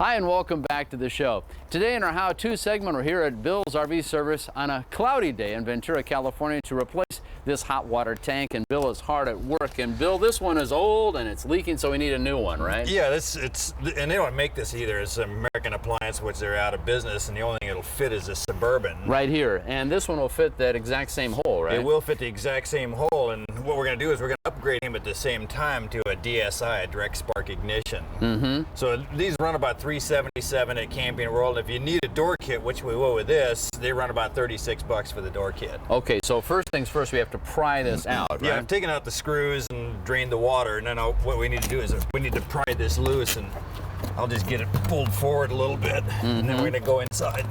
Hi, and welcome back to the show. Today in our how-to segment, we're here at Bill's RV Service on a cloudy day in Ventura, California to replace this hot water tank, and Bill is hard at work. And Bill, this one is old and it's leaking, so we need a new one, right? Yeah, and they don't make this either. It's an American Appliance, which they're out of business, and the only thing it'll fit is a Suburban. Right here, and this one will fit that exact same hole, right? It will fit the exact same hole, and what we're going to do is we're going to upgrade him at the same time to a DSI, a direct spark ignition. So these run about $377 at Camping World. If you need a door kit, which we will with this, they run about $36 for the door kit. Okay, so first things first, we have to pry this out, right? Yeah, I've taken out the screws and drained the water, and then what we need to do is we need to pry this loose, and I'll just get it pulled forward a little bit, and then we're going to go inside.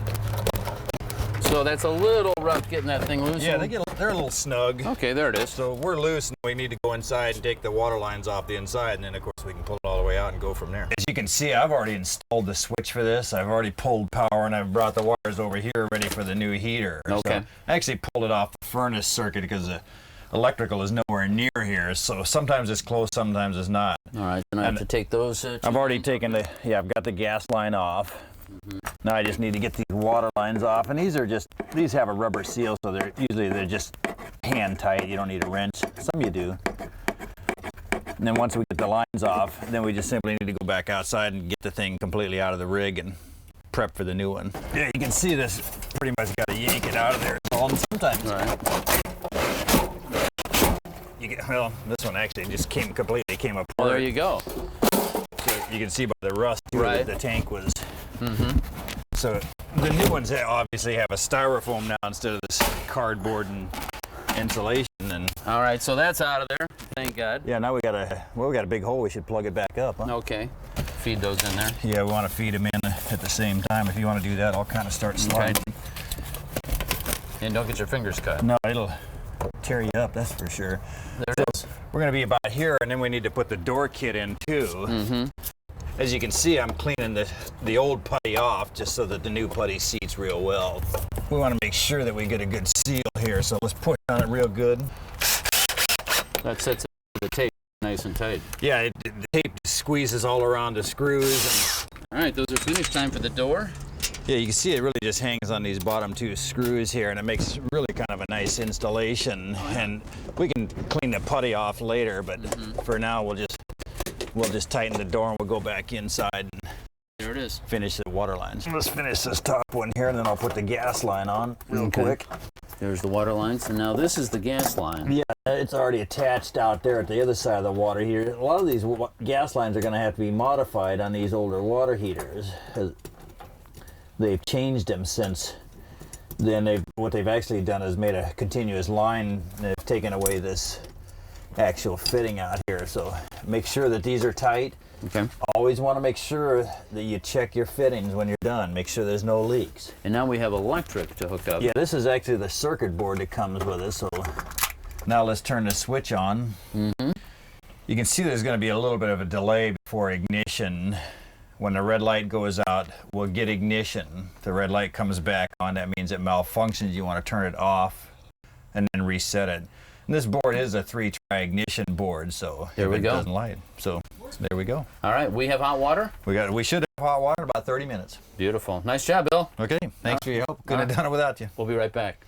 So that's a little rough getting that thing loose. Yeah, they're a little snug. Okay, there it is. So we're loose, and we need to go inside and take the water lines off the inside, and then of course we can pull it all the way out and go from there. As you can see, I've already installed the switch for this. I've already pulled power, and I've brought the wires over here ready for the new heater. Okay. So I actually pulled it off the furnace circuit because the electrical is nowhere near here. So sometimes it's close, sometimes it's not. All right, then I have to take those. I've already taken I've got the gas line off. Now I just need to get these water lines off, and these have a rubber seal, so they're just hand tight. You don't need a wrench. Some you do. And then once we get the lines off, then we just simply need to go back outside and get the thing completely out of the rig and prep for the new one. Yeah, you can see this pretty much got to yank it out of there. And sometimes, well, this one actually just completely came apart. Well, there you go. So you can see by the rust too, that the tank was. So the new ones obviously have a styrofoam now instead of this cardboard and insulation. And all right, so that's out of there. Thank God. Yeah, now we got a big hole. We should plug it back up. Huh? Okay. Feed those in there. Yeah, we want to feed them in at the same time. If you want to do that, I'll kind of start sliding. Okay. And don't get your fingers cut. No, it'll tear you up. That's for sure. There it is. We're going to be about here, and then we need to put the door kit in too. As you can see, I'm cleaning the old putty off just so that the new putty seats real well. We want to make sure that we get a good seal here, so let's push on it real good. That sets the tape nice and tight. Yeah, the tape squeezes all around the screws. All right, those are finished. Time for the door. Yeah, you can see it really just hangs on these bottom two screws here, and it makes really kind of a nice installation. And we can clean the putty off later, but for now we'll just tighten the door and we'll go back inside and there it is. Finish the water lines. Let's finish this top one here, and then I'll put the gas line on real quick. There's the water lines, and now this is the gas line. Yeah, it's already attached out there at the other side of the water heater. A lot of these gas lines are going to have to be modified on these older water heaters. They've changed them since then. What they've actually done is made a continuous line, and they've taken away this actual fitting out here. So make sure that these are tight. Okay. Always want to make sure that you check your fittings when you're done. Make sure there's no leaks. And now we have electric to hook up. Yeah, this is actually the circuit board that comes with it. So now let's turn the switch on. You can see there's going to be a little bit of a delay before ignition. When the red light goes out, we'll get ignition. The red light comes back on. That means it malfunctions. You want to turn it off and then reset it. And this board is a 3-try ignition board, so there we go. It doesn't light. So there we go. All right, we have hot water. We should have hot water in about 30 minutes. Beautiful. Nice job, Bill. Okay, thanks for your help. Couldn't have done it without you. We'll be right back.